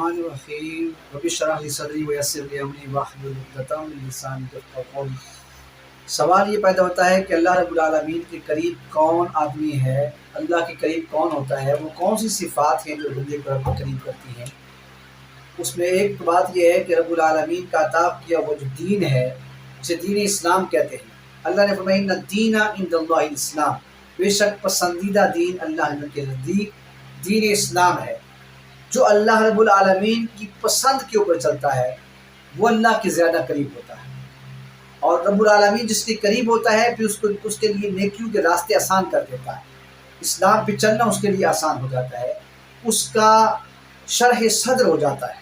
الرحمن الرحیم رب اشرح لی صدری ویسر لی امری واحلل عقدۃ من لسانی یفقہوا قولی۔ سوال یہ پیدا ہوتا ہے کہ اللہ رب العالمین کے قریب کون آدمی ہے، اللہ کے قریب کون ہوتا ہے، وہ کون سی صفات ہیں جو بندے کو رب کے قریب کرتی ہیں۔ اس میں ایک تو بات یہ ہے کہ رب العالمین کا عطا کیا وہ جو دین ہے اسے دین اسلام کہتے ہیں۔ اللہ نے فرمایا ان الدین عند اللہ الاسلام، بے شک پسندیدہ دین اللہ کے نزدیک دین اسلام ہے۔ جو اللہ رب العالمین کی پسند کے اوپر چلتا ہے وہ اللہ کے زیادہ قریب ہوتا ہے، اور رب العالمین جس کے قریب ہوتا ہے پھر اس کے لیے نیکیوں کے راستے آسان کر دیتا ہے۔ اسلام پہ چلنا اس کے لیے آسان ہو جاتا ہے، اس کا شرح صدر ہو جاتا ہے۔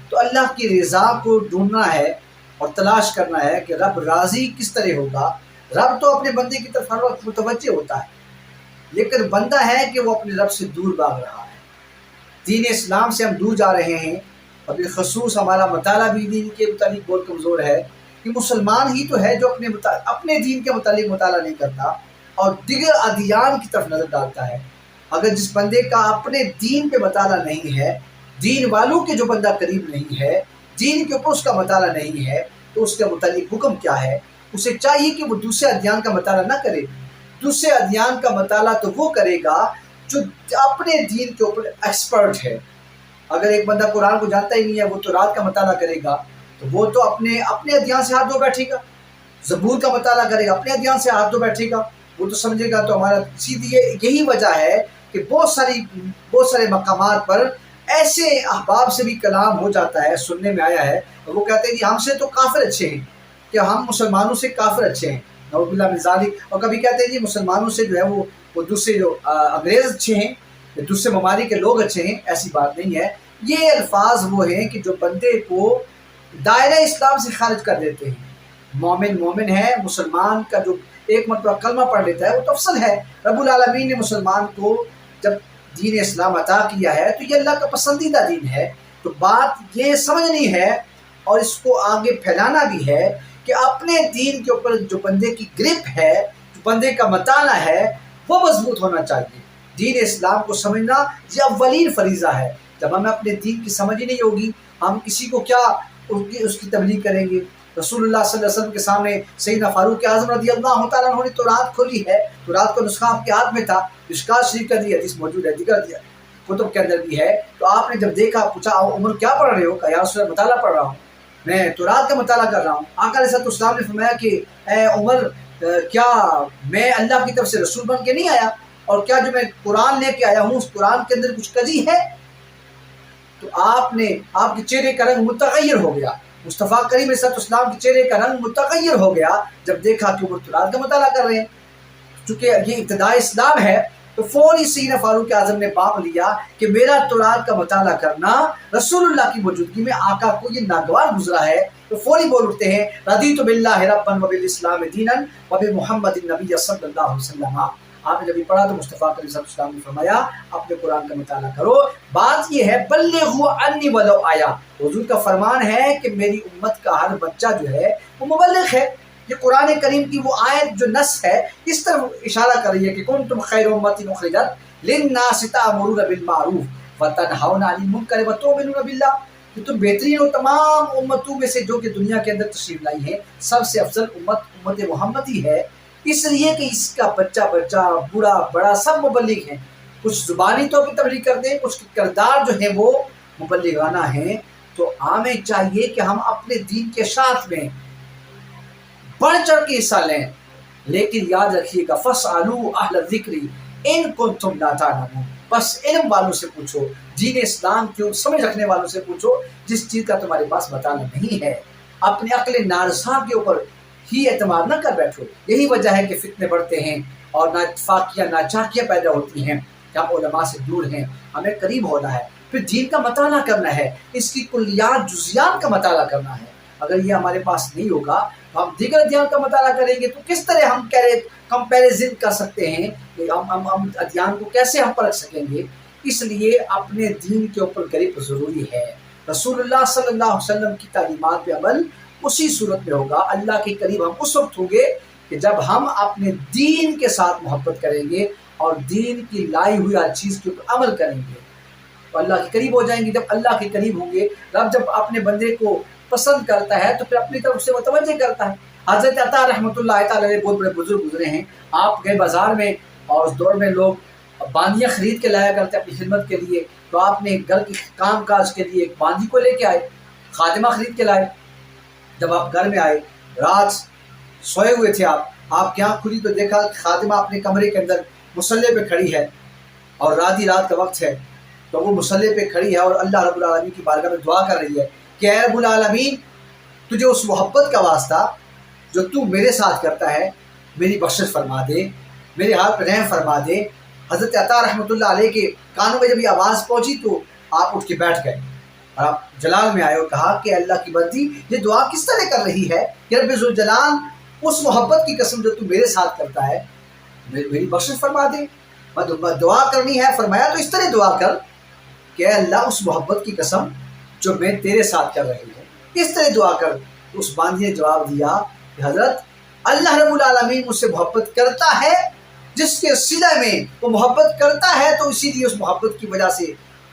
تو اللہ کی رضا کو ڈھونڈنا ہے اور تلاش کرنا ہے کہ رب راضی کس طرح ہوگا۔ رب تو اپنے بندے کی طرف ہر وقت متوجہ ہوتا ہے، لیکن بندہ ہے کہ وہ اپنے رب سے دور بھاگ رہا ہے۔ دین اسلام سے ہم دور جا رہے ہیں، اور بالخصوص ہمارا مطالعہ بھی دین کے متعلق بہت کمزور ہے کہ مسلمان ہی تو ہے جو اپنے دین کے متعلق مطالعہ نہیں کرتا اور دیگر ادیان کی طرف نظر ڈالتا ہے۔ اگر جس بندے کا اپنے دین پہ مطالعہ نہیں ہے، دین والوں کے جو بندہ قریب نہیں ہے، دین کے اوپر اس کا مطالعہ نہیں ہے، تو اس کے متعلق حکم کیا ہے؟ اسے چاہیے کہ وہ دوسرے ادیان کا مطالعہ نہ کرے۔ دوسرے ادیان کا مطالعہ تو وہ کرے گا جو اپنے دین کے اوپر ایکسپرٹ ہے۔ اگر ایک بندہ قرآن کو جانتا ہی نہیں ہے، وہ تو رات کا مطالعہ کرے گا تو وہ تو اپنے ادیان سے ہاتھ دھو بیٹھے گا۔ زبور کا مطالعہ کرے گا، اپنے ادیان سے ہاتھ دھو بیٹھے گا، وہ تو سمجھے گا تو ہمارا سیدھی یہی وجہ ہے کہ بہت سارے مقامات پر ایسے احباب سے بھی کلام ہو جاتا ہے، سننے میں آیا ہے، اور وہ کہتے ہیں کہ ہم سے تو کافر اچھے ہیں، کہ ہم مسلمانوں سے کافر اچھے ہیں، نعوذ باللہ من ذالک۔ اور کبھی کہتے ہیں کہ مسلمانوں سے جو ہے وہ دوسرے جو انگریز اچھے ہیں، دوسرے ممالک کے لوگ اچھے ہیں۔ ایسی بات نہیں ہے، یہ الفاظ وہ ہیں کہ جو بندے کو دائرہ اسلام سے خارج کر دیتے ہیں۔ مومن ہے، مسلمان کا جو ایک مرتبہ کلمہ پڑھ لیتا ہے وہ تو افضل ہے۔ رب العالمین نے مسلمان کو جب دین اسلام عطا کیا ہے تو یہ اللہ کا پسندیدہ دین ہے۔ تو بات یہ سمجھنی ہے اور اس کو آگے پھیلانا بھی ہے کہ اپنے دین کے اوپر جو بندے کی گرپ ہے، جو بندے کا مطالعہ ہے، وہ مضبوط ہونا چاہیے۔ دین اسلام کو سمجھنا یہ اولین فریضہ ہے۔ جب ہمیں اپنے دین کی سمجھ ہی نہیں ہوگی، ہم کسی کو کیا اس کی تبلیغ کریں گے؟ رسول اللہ صلی اللہ علیہ وسلم کے سامنے سیدنا فاروق اعظم رضی اللہ تعالیٰ عنہ نے تورات کھولی ہے، تورات کا نسخہ آپ کے ہاتھ میں تھا، مشکوٰۃ شریف کا حدیث موجود ہے، دیگر کتب کے اندر بھی ہے۔ تو آپ نے جب دیکھا، پوچھا عمر کیا پڑھ رہے ہو؟ کہا یا رسول اللہ مطالعہ پڑھ رہا ہوں، میں تورات کا مطالعہ کر رہا ہوں۔ آقا علیہ السلام نے فرمایا کہ اے عمر، کیا میں اللہ کی طرف سے رسول بن کے نہیں آیا؟ اور کیا جو میں قرآن لے کے آیا ہوں اس قرآن کے اندر کچھ کجی ہے؟ تو آپ کے چہرے کا رنگ متغیر ہو گیا۔ مصطفیٰ کریم صلی اللہ علیہ وسلم کے چہرے کا رنگ متغیر ہو گیا جب دیکھا کہ وہ تورات کا مطالعہ کر رہے ہیں۔ چونکہ یہ ابتداء اسلام ہے تو فوری سیدنا فاروق اعظم نے باپ لیا کہ میرا تورات کا مطالعہ کرنا رسول اللہ کی موجودگی میں آقا کو یہ ناگوار گزرا ہے، تو فوری بول اٹھتے ہیں رضیت باللہ ربا وبالاسلام دینا وبمحمد النبی صلی اللہ علیہ وسلم۔ آپ نے جب یہ پڑھا تو مصطفیٰ کریم صلی اللہ علیہ وسلم نے فرمایا اپنے قرآن کا مطالعہ کرو۔ بات یہ ہے بلغوا عنی ولو آیا، حضور کا فرمان ہے کہ میری امت کا ہر بچہ جو ہے وہ مبلغ ہے۔ یہ قرآن کریم کی وہ آیت جو نص ہے اس طرف اشارہ کر رہی ہے کہ کنتم خیر امت اخرجت للناس تأمرون بالمعروف وتنہون عن المنکر وتؤمنون باللہ، کہ تم بہترین ہو تمام امتوں میں سے جو کہ دنیا کے اندر تشریف لائی ہے۔ سب سے افضل امت محمد ہی ہے، اس لیے کہ اس کا بچہ بوڑھا بڑا سب مبلغ ہیں۔ کچھ زبانی طور پر تبلیغ کرتے ہیں، کچھ کردار جو ہیں وہ مبلغانہ ہیں۔ تو ہمیں چاہیے کہ ہم اپنے دین کے ساتھ میں بڑھ چڑھ کے حصہ لیں، لیکن یاد رکھیے گا فاسألوا اہل الذکر ان کنتم لا تعلمون، بس علم والوں سے پوچھو، دین اسلام کی سمجھ رکھنے والوں سے پوچھو جس چیز کا تمہارے پاس مطالعہ نہیں ہے۔ اپنے عقل نارسا کے اوپر ہی اعتماد نہ کر بیٹھو۔ یہی وجہ ہے کہ فتنے بڑھتے ہیں اور نااتفاقیاں ناچاکیاں پیدا ہوتی ہیں کہ ہم علماء سے دور ہیں۔ ہمیں قریب ہونا ہے، پھر دین کا مطالعہ کرنا ہے، اس کی کلیات جزیات کا مطالعہ کرنا ہے۔ اگر یہ ہمارے پاس نہیں ہوگا تو ہم دیگر ادیان کا مطالعہ کریں گے تو کس طرح ہم کمپیریزن کر سکتے ہیں کہ ہم ادیان کو کیسے ہم پرکھ سکیں گے؟ اس لیے اپنے دین کے اوپر گرفت ضروری ہے۔ رسول اللہ صلی اللہ علیہ وسلم کی تعلیمات پہ عمل اسی صورت میں ہوگا۔ اللہ کے قریب ہم اس وقت ہوں گے کہ جب ہم اپنے دین کے ساتھ محبت کریں گے اور دین کی لائی ہوئی ہر چیز کے اوپر عمل کریں گے۔ تو اللہ کے قریب ہو جائیں گے۔ جب اللہ کے قریب ہوں گے، رب جب اپنے بندے کو پسند کرتا ہے تو پھر اپنی طرف سے متوجہ کرتا ہے۔ حضرت عطا رحمۃ اللہ تعالیٰ علیہ بہت بڑے بزرگ گزرے ہیں، آپ گئے بازار میں اور اس دور میں لوگ باندیاں خرید کے لایا کرتے اپنی خدمت کے لیے، تو آپ نے گھر کے کام کاج کے لیے ایک باندی کو لے کے آئے، خادمہ خرید کے لائے۔ جب آپ گھر میں آئے، رات سوئے ہوئے تھے، آپ کی آنکھ کھلی تو دیکھا کہ خادمہ اپنے کمرے کے اندر مصلے پہ کھڑی ہے اور رات کا وقت ہے، تو وہ مصلے پہ کھڑی ہے اور اللہ رب العالمین کی بارگاہ میں دعا کر رہی ہے کہ اے رب العالمین، تجھے اس محبت کا واسطہ جو تو میرے ساتھ کرتا ہے میری بخشش فرما دے، میرے ہاتھ پہ رحم فرما دے۔ حضرت عطا رحمۃ اللہ علیہ کے کانوں میں جب یہ آواز پہنچی تو آپ اٹھ کے بیٹھ گئے اور آپ جلال میں آئے اور کہا کہ اللہ کی بندی یہ دعا کس طرح کر رہی ہے کہ رب ذوالجلال اس محبت کی قسم جو تو میرے ساتھ کرتا ہے میری بخشش فرما دے۔ دعا کرنی ہے، فرمایا تو اس طرح دعا کر کہ اے اللہ اس محبت کی قسم جو میں تیرے ساتھ کر رہی ہوں اس طرح دعا کر۔ تو اس باندھی نے جواب دیا کہ حضرت اللہ رب العالمین مجھ سے محبت کرتا ہے، جس کے صلہ میں وہ محبت کرتا ہے تو اسی لیے اس محبت کی وجہ سے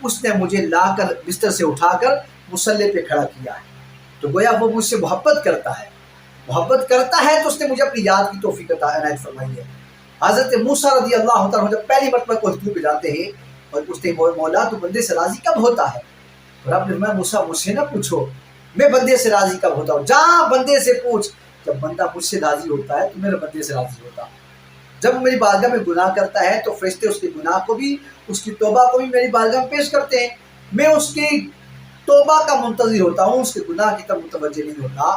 اس نے مجھے لا کر بستر سے اٹھا کر مصلے پہ کھڑا کیا ہے۔ تو گویا وہ مجھ سے محبت کرتا ہے تو اس نے مجھے اپنی یاد کی توفیق عنایت فرمائی ہے۔ حضرت موسیٰ رضی اللہ تعالیٰ جب پہلی مرتبہ کوہ پہ جاتے ہیں اور پوچھتے ہیں مولا تو بندے سے راضی کب ہوتا ہے؟ اور رب نے فرمایا موسیٰ مجھ سے نہ پوچھو میں بندے سے راضی کب ہوتا ہوں، جہاں بندے سے پوچھ، جب بندہ مجھ سے راضی ہوتا ہے تو میرے بندے سے راضی ہوتا ہوں۔ جب وہ میری بارگاہ میں گناہ کرتا ہے تو فرشتے اس کے گناہ کو بھی، اس کی توبہ کو بھی میری بارگاہ میں پیش کرتے ہیں، میں اس کی توبہ کا منتظر ہوتا ہوں، اس کے گناہ کی طرف متوجہ نہیں ہوتا۔